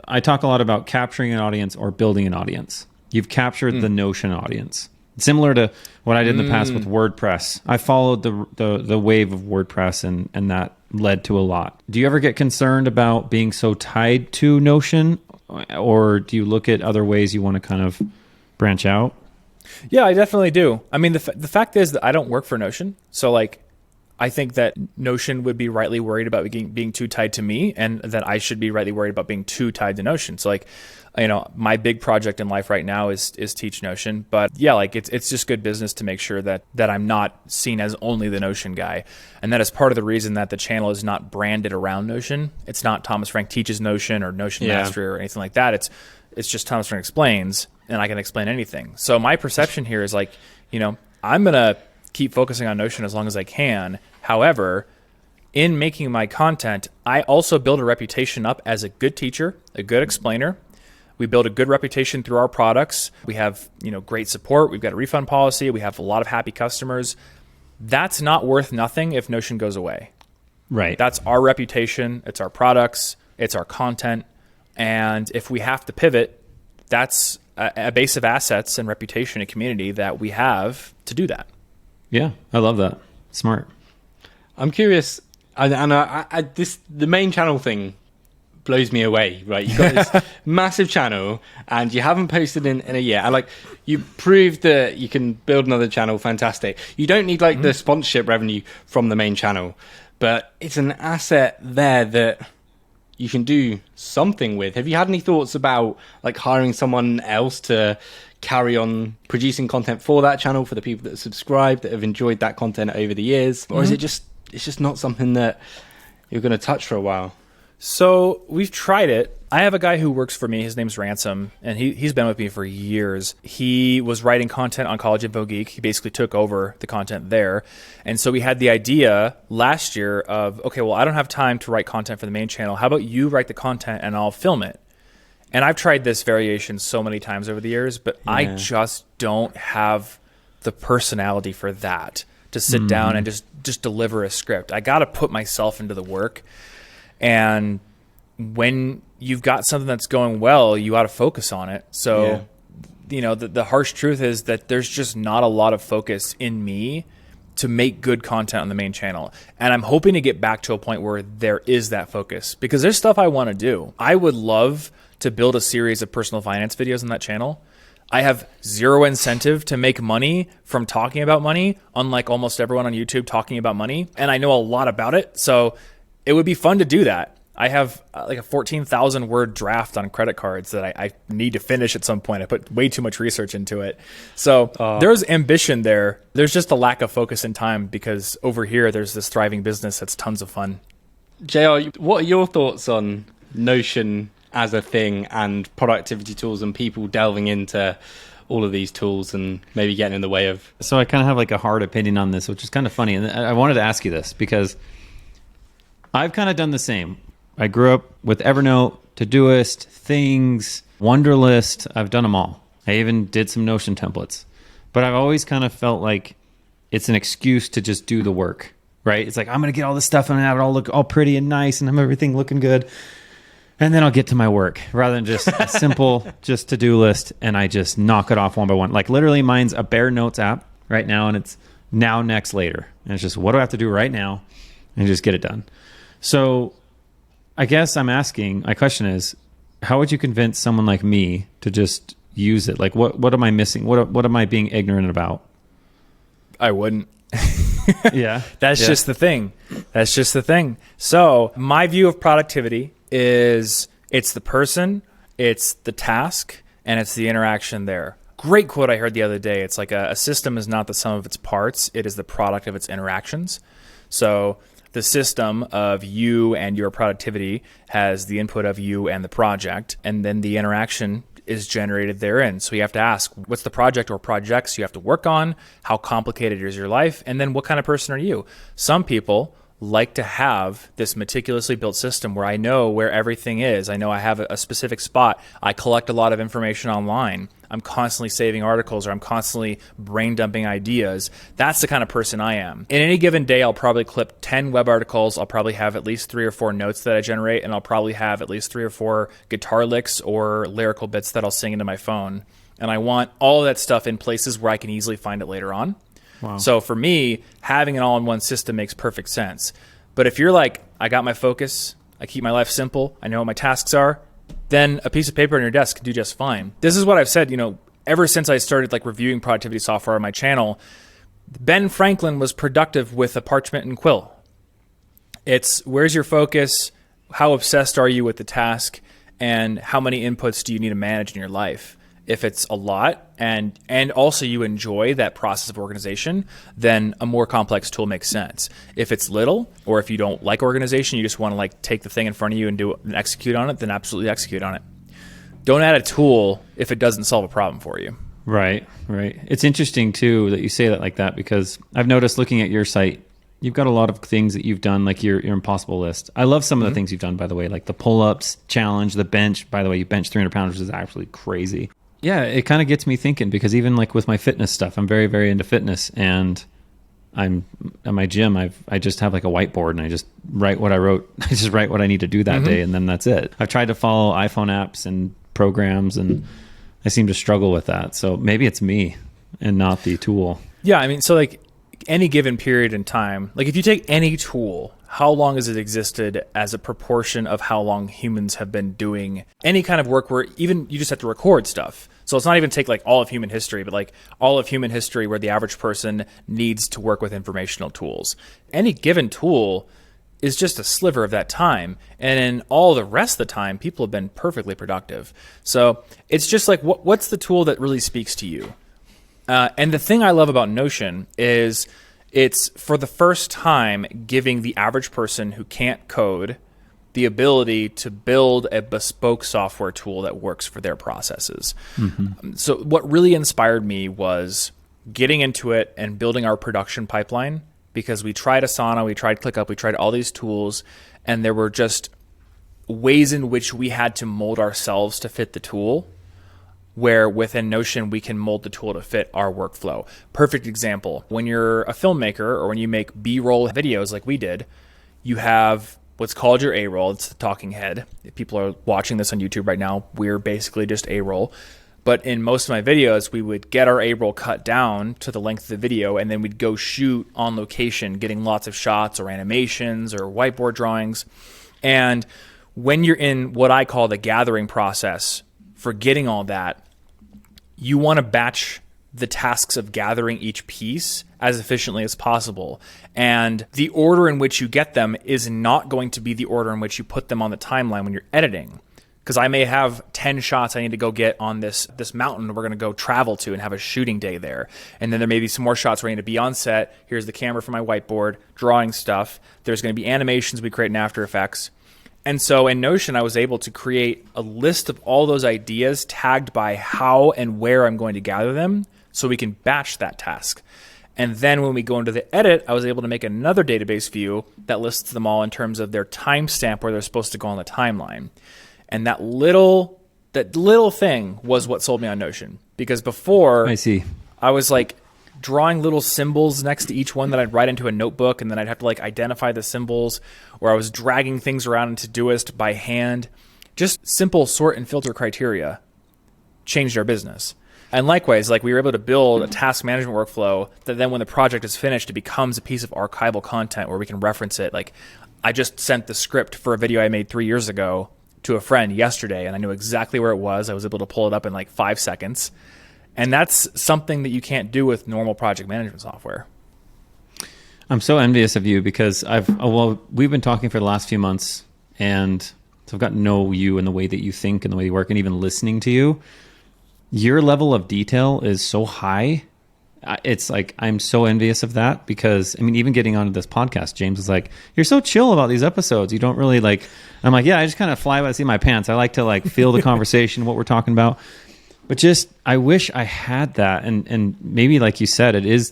I talk a lot about capturing an audience or building an audience. You've captured the Notion audience. Similar to what I did in the past with WordPress. I followed the wave of WordPress and that led to a lot. Do you ever get concerned about being so tied to Notion, or do you look at other ways you want to kind of branch out? Yeah, I definitely do. I mean, the fact is that I don't work for Notion. So like, I think that Notion would be rightly worried about being too tied to me, and that I should be rightly worried about being too tied to Notion. So like, my big project in life right now is Teach Notion. But yeah, like it's just good business to make sure that I'm not seen as only the Notion guy. And that is part of the reason that the channel is not branded around Notion. It's not Thomas Frank Teaches Notion or Notion Mastery or anything like that. It's just Thomas Frank Explains, and I can explain anything. So my perception here is like, I'm going to keep focusing on Notion as long as I can. However, in making my content, I also build a reputation up as a good teacher, a good explainer. We build a good reputation through our products. We have, great support. We've got a refund policy. We have a lot of happy customers. That's not worth nothing if Notion goes away. Right. That's our reputation. It's our products. It's our content. And if we have to pivot, that's a base of assets and reputation and community that we have to do that. Yeah, I love that. Smart. I'm curious, the main channel thing blows me away, right? You've got this massive channel and you haven't posted in a year. And like, you proved that you can build another channel. Fantastic. You don't need like the sponsorship revenue from the main channel, but it's an asset there that you can do something with. Have you had any thoughts about like hiring someone else to carry on producing content for that channel, for the people that subscribe, that have enjoyed that content over the years? Or is it's just not something that you're going to touch for a while? So we've tried it. I have a guy who works for me. His name's Ransom, and he's been with me for years. He was writing content on College Info Geek. He basically took over the content there. And so we had the idea last year of, okay, well, I don't have time to write content for the main channel. How about you write the content and I'll film it? And I've tried this variation so many times over the years, but I just don't have the personality for that, to sit down and just deliver a script. I got to put myself into the work. And when you've got something that's going well, you ought to focus on it. So, the harsh truth is that there's just not a lot of focus in me to make good content on the main channel. And I'm hoping to get back to a point where there is that focus, because there's stuff I want to do. I would love to build a series of personal finance videos on that channel. I have zero incentive to make money from talking about money, unlike almost everyone on YouTube talking about money. And I know a lot about it. So it would be fun to do that. I have like a 14,000 word draft on credit cards that I need to finish at some point. I put way too much research into it. So there's ambition there. There's just a lack of focus and time, because over here, there's this thriving business that's tons of fun. JR, what are your thoughts on Notion as a thing and productivity tools and people delving into all of these tools and maybe getting in the way of... So I kind of have like a hard opinion on this, which is kind of funny. And I wanted to ask you this because I've kind of done the same. I grew up with Evernote, Todoist, Things, Wunderlist. I've done them all. I even did some Notion templates. But I've always kind of felt like it's an excuse to just do the work, right? It's like, I'm going to get all this stuff and have it all look all pretty and nice and have everything looking good. And then I'll get to my work rather than just a simple just to-do list, and I just knock it off one by one. Like literally mine's a Bare Notes app right now, and it's now, next, later. And it's just, what do I have to do right now? And just get it done. So I guess my question is, how would you convince someone like me to just use it? Like, what am I missing? What am I being ignorant about? I wouldn't. Yeah. That's just the thing. That's just the thing. So my view of productivity is it's the person, it's the task, and it's the interaction there. Great quote I heard the other day. It's like a system is not the sum of its parts. It is the product of its interactions. So the system of you and your productivity has the input of you and the project, and then the interaction is generated therein. So you have to ask, what's the project or projects you have to work on? How complicated is your life? And then what kind of person are you? Some people like to have this meticulously built system where I know where everything is. I know I have a specific spot. I collect a lot of information online. I'm constantly saving articles, or I'm constantly brain dumping ideas. That's the kind of person I am. In any given day, I'll probably clip 10 web articles. I'll probably have at least 3 or 4 notes that I generate, and I'll probably have at least 3 or 4 guitar licks or lyrical bits that I'll sing into my phone. And I want all of that stuff in places where I can easily find it later on. Wow. So for me, having an all-in-one system makes perfect sense. But if you're like, I got my focus, I keep my life simple, I know what my tasks are, then a piece of paper on your desk can do just fine. This is what I've said, ever since I started like reviewing productivity software on my channel. Ben Franklin was productive with a parchment and quill. It's where's your focus, how obsessed are you with the task, and how many inputs do you need to manage in your life? If it's a lot and also you enjoy that process of organization, then a more complex tool makes sense. If it's little, or if you don't like organization, you just want to like take the thing in front of you and do it and execute on it, then absolutely execute on it. Don't add a tool if it doesn't solve a problem for you. Right. It's interesting too that you say that like that, because I've noticed looking at your site, you've got a lot of things that you've done, like your impossible list. I love some of the things you've done, by the way, like the pull-ups challenge, the bench. By the way, you bench 300 pounds, which is absolutely crazy. Yeah, it kind of gets me thinking, because even like with my fitness stuff, I'm very, very into fitness, and I'm at my gym. I just have like a whiteboard, and I just write what I wrote. I just write what I need to do that day, and then that's it. I've tried to follow iPhone apps and programs, and I seem to struggle with that. So maybe it's me and not the tool. Yeah, I mean, so like any given period in time, like if you take any tool, how long has it existed as a proportion of how long humans have been doing any kind of work where even you just have to record stuff? So it's not even take like all of human history, but like all of human history where the average person needs to work with informational tools. Any given tool is just a sliver of that time. And in all the rest of the time, people have been perfectly productive. So it's just like, what's the tool that really speaks to you? And the thing I love about Notion is it's for the first time giving the average person who can't code the ability to build a bespoke software tool that works for their processes. So what really inspired me was getting into it and building our production pipeline, because we tried Asana, we tried ClickUp, we tried all these tools, and there were just ways in which we had to mold ourselves to fit the tool, where within Notion, we can mold the tool to fit our workflow. Perfect example, when you're a filmmaker or when you make B-roll videos like we did, you have what's called your A-roll. It's the talking head. If people are watching this on YouTube right now, we're basically just A-roll. But in most of my videos, we would get our A-roll cut down to the length of the video, and then we'd go shoot on location, getting lots of shots or animations or whiteboard drawings. And when you're in what I call the gathering process for getting all that, you want to batch the tasks of gathering each piece as efficiently as possible. And the order in which you get them is not going to be the order in which you put them on the timeline when you're editing. Because I may have 10 shots I need to go get on this mountain we're going to go travel to and have a shooting day there. And then there may be some more shots where I need to be on set. Here's the camera for my whiteboard, drawing stuff. There's going to be animations we create in After Effects. And so in Notion, I was able to create a list of all those ideas tagged by how and where I'm going to gather them, so we can batch that task. And then when we go into the edit, I was able to make another database view that lists them all in terms of their timestamp where they're supposed to go on the timeline. And that little thing was what sold me on Notion. Because before, I see, I was like drawing little symbols next to each one that I'd write into a notebook, and then I'd have to like identify the symbols, or I was dragging things around into Todoist by hand. Just simple sort and filter criteria changed our business. And likewise, like we were able to build a task management workflow that then when the project is finished, it becomes a piece of archival content where we can reference it. Like I just sent the script for a video I made 3 years ago to a friend yesterday, and I knew exactly where it was. I was able to pull it up in like 5 seconds. And that's something that you can't do with normal project management software. I'm so envious of you because we've been talking for the last few months, and so I've gotten to know you and the way that you think and the way you work, and even listening to you. Your level of detail is so high. It's like, I'm so envious of that because, I mean, even getting onto this podcast, James was like, you're so chill about these episodes. You don't really like, I'm like, yeah, I just kind of fly by the seat of my pants. I like to like feel the conversation, what we're talking about. But just, I wish I had that. And maybe like you said, it is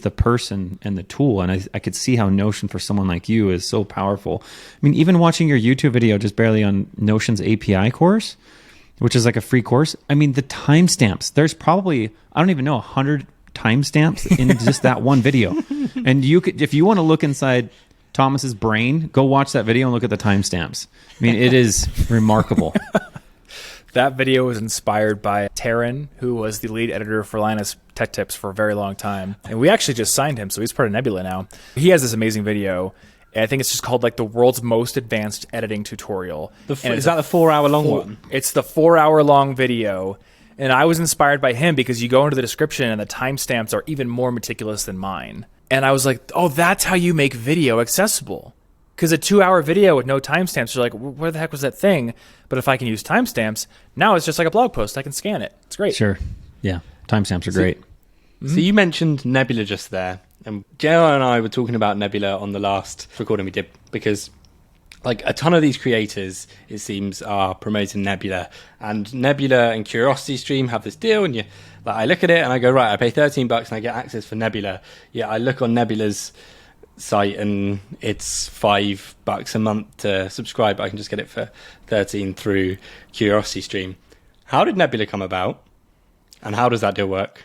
the person and the tool. And I could see how Notion for someone like you is so powerful. I mean, even watching your YouTube video just barely on Notion's API course, which is like a free course. I mean, the timestamps, there's probably, I don't even know, 100 timestamps in just that one video. And you could, if you want to look inside Thomas's brain, go watch that video and look at the timestamps. I mean, it is remarkable. That video was inspired by Taryn, who was the lead editor for Linus Tech Tips for a very long time. And we actually just signed him, so he's part of Nebula now. He has this amazing video. And I think it's just called like the world's most advanced editing tutorial. Is that the 4-hour long one? It's the 4-hour long video. And I was inspired by him because you go into the description and the timestamps are even more meticulous than mine. And I was like, oh, that's how you make video accessible. Because a 2-hour video with no timestamps, you're like, where the heck was that thing? But if I can use timestamps, now it's just like a blog post. I can scan it. It's great. Sure. Yeah. Timestamps are great. So you mentioned Nebula just there. And JR and I were talking about Nebula on the last recording we did because like a ton of these creators, it seems, are promoting Nebula, and Nebula and CuriosityStream have this deal. And I look at it and I go, right, I pay $13 and I get access for Nebula. Yeah, I look on Nebula's site and it's $5 a month to subscribe, but I can just get it for 13 through CuriosityStream. How did Nebula come about, and how does that deal work?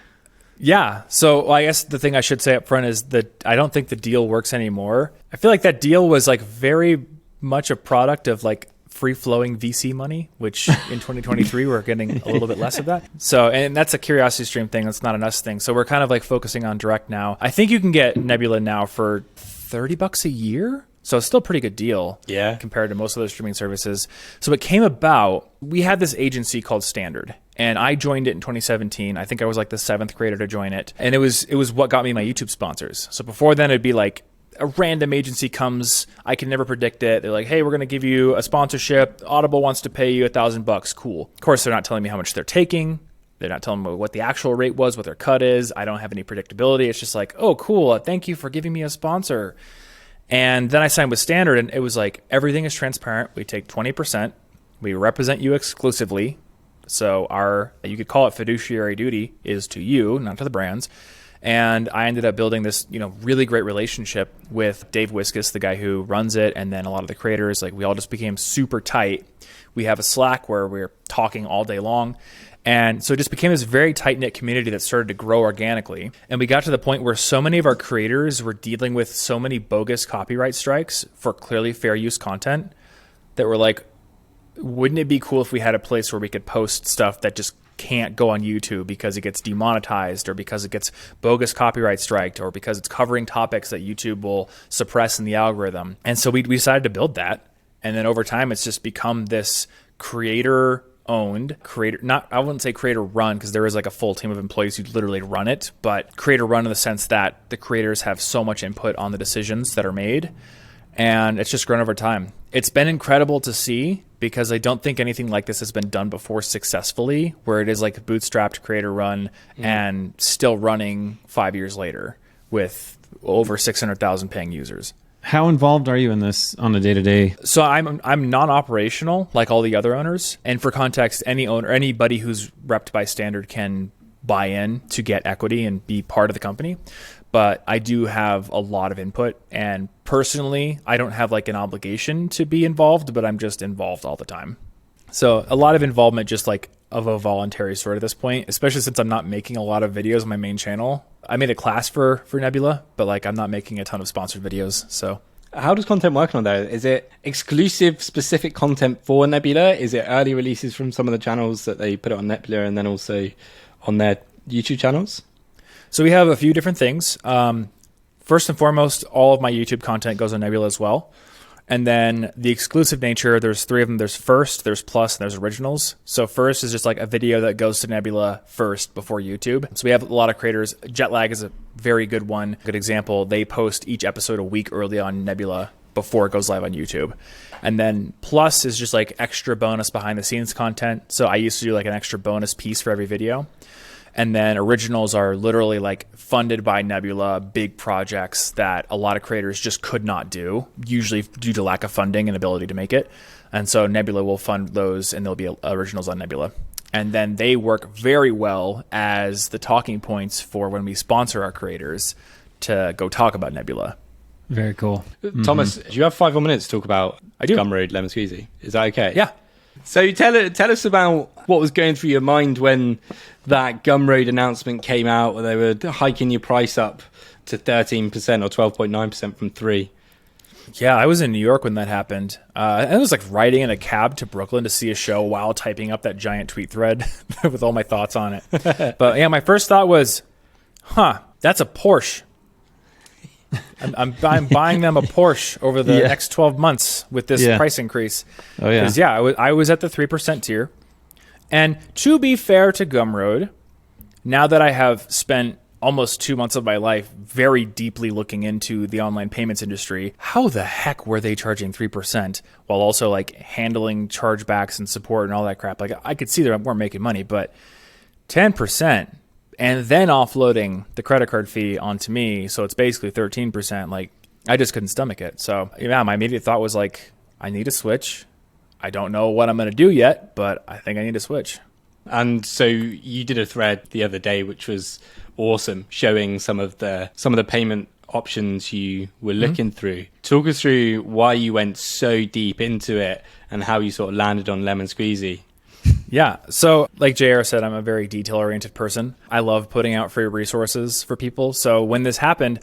Yeah. So I guess the thing I should say up front is that I don't think the deal works anymore. I feel like that deal was like very much a product of like free-flowing VC money, which in 2023 we're getting a little bit less of that. So, and that's a CuriosityStream thing. That's not an us thing. So we're kind of like focusing on direct now. I think you can get Nebula now for $30 a year. So it's still a pretty good deal, compared to most of those streaming services. So it came about, we had this agency called Standard, and I joined it in 2017. I think I was like the 7th creator to join it. And it was what got me my YouTube sponsors. So before then it'd be like a random agency comes, I can never predict it. They're like, hey, we're going to give you a sponsorship. Audible wants to pay you $1,000. Cool. Of course, they're not telling me how much they're taking. They're not telling me what the actual rate was, what their cut is. I don't have any predictability. It's just like, oh, cool. Thank you for giving me a sponsor. And then I signed with Standard, and it was like, everything is transparent. We take 20%. We represent you exclusively. So you could call it fiduciary duty, is to you, not to the brands. And I ended up building this, really great relationship with Dave Wiskus, the guy who runs it, and then a lot of the creators. Like, we all just became super tight. We have a Slack where we're talking all day long. And so it just became this very tight-knit community that started to grow organically. And we got to the point where so many of our creators were dealing with so many bogus copyright strikes for clearly fair use content that we're like, wouldn't it be cool if we had a place where we could post stuff that just can't go on YouTube because it gets demonetized, or because it gets bogus copyright striked, or because it's covering topics that YouTube will suppress in the algorithm? And so we decided to build that. And then over time, it's just become this creator-owned, I wouldn't say creator-run, because there is like a full team of employees who literally run it, but creator-run in the sense that the creators have so much input on the decisions that are made. And it's just grown over time. It's been incredible to see, because I don't think anything like this has been done before successfully, where it is like a bootstrapped creator run and still running 5 years later with over 600,000 paying users. How involved are you in this on a day-to-day? So I'm non-operational like all the other owners. And for context, anybody who's repped by Standard can buy in to get equity and be part of the company. But I do have a lot of input, and personally, I don't have like an obligation to be involved, but I'm just involved all the time. So a lot of involvement, just like of a voluntary sort at this point, especially since I'm not making a lot of videos on my main channel. I made a class for Nebula, but like I'm not making a ton of sponsored videos. So how does content work on there? Is it exclusive specific content for Nebula? Is it early releases from some of the channels that they put it on Nebula and then also on their YouTube channels? So we have a few different things. First and foremost, all of my YouTube content goes on Nebula as well. And then the exclusive nature, there's 3 of them. There's First, there's Plus, and there's Originals. So First is just like a video that goes to Nebula first before YouTube. So we have a lot of creators. Jetlag is a very good one. Good example. They post each episode a week early on Nebula before it goes live on YouTube. And then Plus is just like extra bonus behind the scenes content. So I used to do like an extra bonus piece for every video. And then Originals are literally like funded by Nebula, big projects that a lot of creators just could not do, usually due to lack of funding and ability to make it. And so Nebula will fund those, and there'll be Originals on Nebula. And then they work very well as the talking points for when we sponsor our creators to go talk about Nebula. Very cool. Thomas, do you have 5 more minutes to talk about I do. Gumroad Lemon Squeezy? Is that okay? Yeah. So tell us about what was going through your mind when that Gumroad announcement came out, where they were hiking your price up to 13% or 12.9% from 3%. Yeah, I was in New York when that happened. I was like riding in a cab to Brooklyn to see a show while typing up that giant tweet thread with all my thoughts on it. But yeah, my first thought was, that's a Porsche. I'm buying them a Porsche over the next 12 months with this price increase. Oh, yeah. Because, I was at the 3% tier. And to be fair to Gumroad, now that I have spent almost 2 months of my life very deeply looking into the online payments industry, how the heck were they charging 3% while also like handling chargebacks and support and all that crap? Like, I could see they weren't making money, but 10%. And then offloading the credit card fee onto me, so it's basically 13%. Like, I just couldn't stomach it. So, yeah, my immediate thought was like, I need to switch. I don't know what I'm going to do yet, but I think I need to switch. And so you did a thread the other day, which was awesome, showing some of the payment options you were looking through. Talk us through why you went so deep into it and how you sort of landed on Lemon Squeezy. Yeah. So like JR said, I'm a very detail-oriented person. I love putting out free resources for people. So when this happened,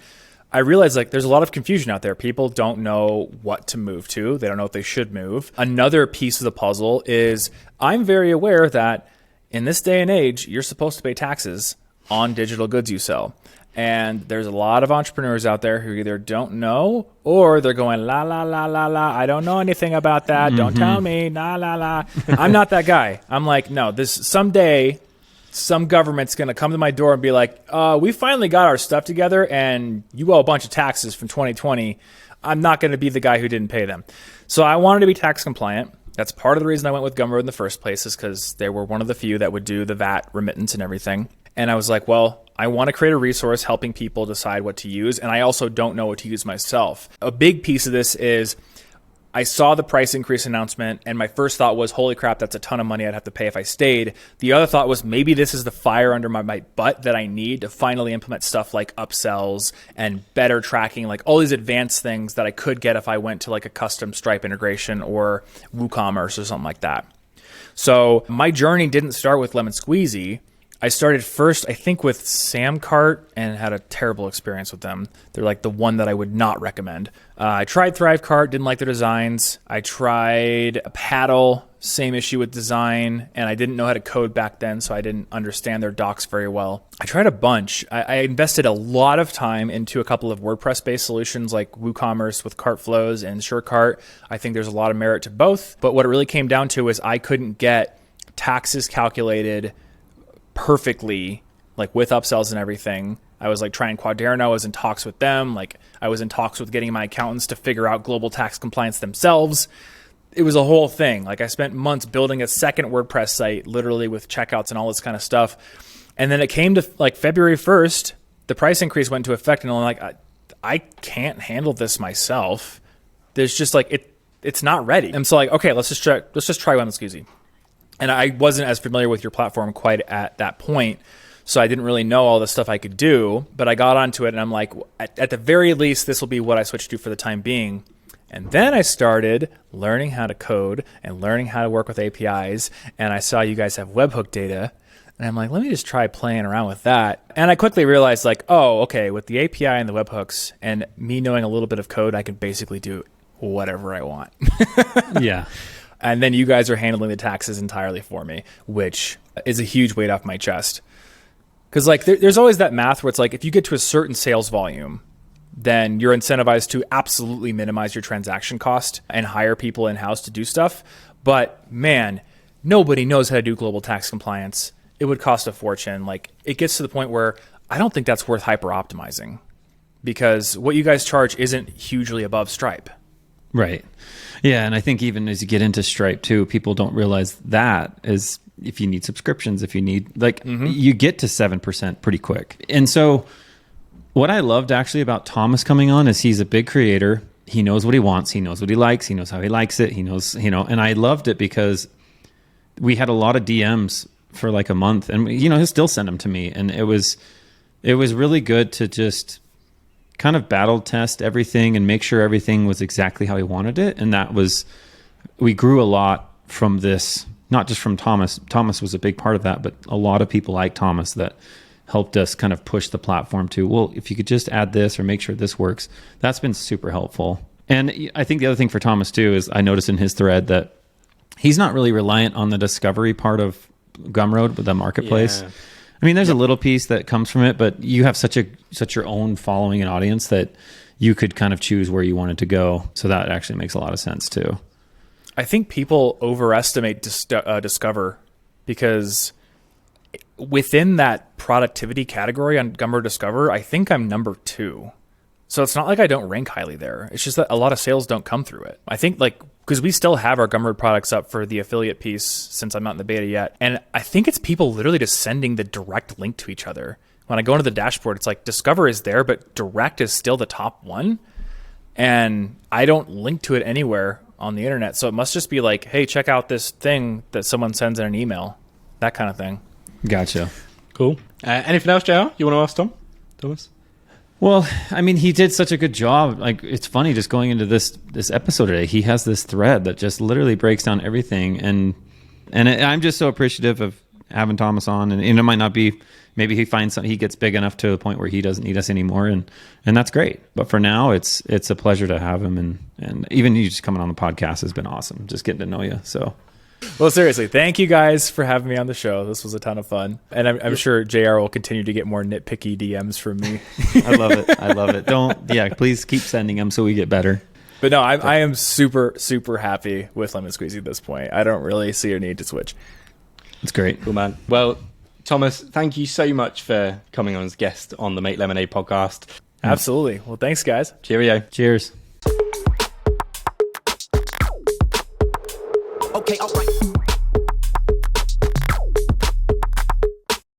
I realized like there's a lot of confusion out there. People don't know what to move to. They don't know if they should move. Another piece of the puzzle is I'm very aware that in this day and age, you're supposed to pay taxes on digital goods you sell. And there's a lot of entrepreneurs out there who either don't know or they're going, la, la, la, la, la. I don't know anything about that. Don't tell me. La, la, la. I'm not that guy. I'm like, no, this someday some government's going to come to my door and be like, we finally got our stuff together and you owe a bunch of taxes from 2020. I'm not going to be the guy who didn't pay them. So I wanted to be tax compliant. That's part of the reason I went with Gumroad in the first place, is because they were one of the few that would do the VAT remittance and everything. And I was like, well, I want to create a resource helping people decide what to use. And I also don't know what to use myself. A big piece of this is I saw the price increase announcement and my first thought was, holy crap, that's a ton of money I'd have to pay if I stayed. The other thought was maybe this is the fire under my butt that I need to finally implement stuff like upsells and better tracking, like all these advanced things that I could get if I went to like a custom Stripe integration or WooCommerce or something like that. So my journey didn't start with Lemon Squeezy. I started first, I think, with Samcart and had a terrible experience with them. They're like the one that I would not recommend. I tried Thrivecart, didn't like their designs. I tried a Paddle, same issue with design, and I didn't know how to code back then, so I didn't understand their docs very well. I tried a bunch. I invested a lot of time into a couple of WordPress-based solutions like WooCommerce with Cart Flows and SureCart. I think there's a lot of merit to both, but what it really came down to is I couldn't get taxes calculated perfectly, like with upsells and everything. I was like trying Quaderno. I was in talks with them. Like I was in talks with getting my accountants to figure out global tax compliance themselves. It was a whole thing. Like I spent months building a second WordPress site, literally with checkouts and all this kind of stuff. And then it came to like February 1st, the price increase went into effect, and I'm like, I can't handle this myself. There's just like it's not ready. And so like, okay, let's just try Lemon Squeezy. And I wasn't as familiar with your platform quite at that point, so I didn't really know all the stuff I could do. But I got onto it, and I'm like, at the very least, this will be what I switch to for the time being. And then I started learning how to code and learning how to work with APIs. And I saw you guys have webhook data, and I'm like, let me just try playing around with that. And I quickly realized, like, oh, okay, with the API and the webhooks, and me knowing a little bit of code, I can basically do whatever I want. Yeah. And then you guys are handling the taxes entirely for me, which is a huge weight off my chest. Because like there's always that math where it's like if you get to a certain sales volume, then you're incentivized to absolutely minimize your transaction cost and hire people in-house to do stuff. But man, nobody knows how to do global tax compliance. It would cost a fortune. Like, it gets to the point where I don't think that's worth hyper optimizing, because what you guys charge isn't hugely above Stripe. Right. Yeah. And I think even as you get into Stripe too, people don't realize that is if you need subscriptions, if you need you get to 7% pretty quick. And so what I loved actually about Thomas coming on is he's a big creator. He knows what he wants. He knows what he likes. He knows how he likes it. He knows, and I loved it because we had a lot of DMs for like a month, and he'll still send them to me. And it was really good to just kind of battle test everything and make sure everything was exactly how he wanted it. And we grew a lot from this, not just from Thomas. Thomas was a big part of that, but a lot of people like Thomas that helped us kind of push the platform to, well, if you could just add this or make sure this works. That's been super helpful. And I think the other thing for Thomas too is I noticed in his thread that he's not really reliant on the discovery part of Gumroad, but the marketplace. Yeah. I mean, there's a little piece that comes from it, but you have such your own following and audience that you could kind of choose where you wanted to go. So that actually makes a lot of sense too. I think people overestimate Discover, because within that productivity category on Gumroad Discover, I think I'm number 2. So it's not like I don't rank highly there. It's just that a lot of sales don't come through it. I think because we still have our Gumroad products up for the affiliate piece since I'm not in the beta yet. And I think it's people literally just sending the direct link to each other. When I go into the dashboard, it's like Discover is there, but direct is still the top one. And I don't link to it anywhere on the internet. So it must just be like, hey, check out this thing that someone sends in an email, that kind of thing. Gotcha. Cool. Anything else, JR, you want to ask Thomas? Well, I mean, he did such a good job. Like, it's funny just going into this episode today. He has this thread that just literally breaks down everything, and I'm just so appreciative of having Thomas on. And it might not be, maybe he finds something, he gets big enough to the point where he doesn't need us anymore, and that's great. But for now, it's a pleasure to have him, and even you just coming on the podcast has been awesome. Just getting to know you. So. Well, seriously, thank you guys for having me on the show. This was a ton of fun. And I'm sure JR will continue to get more nitpicky DMs from me. I love it. Please keep sending them so we get better. But no, I am super, super happy with Lemon Squeezy at this point. I don't really see a need to switch. It's great. Cool, man. Well, Thomas, thank you so much for coming on as guest on the Make Lemonade podcast. Absolutely. Well, thanks, guys. Cheerio. Cheers. Okay, all right.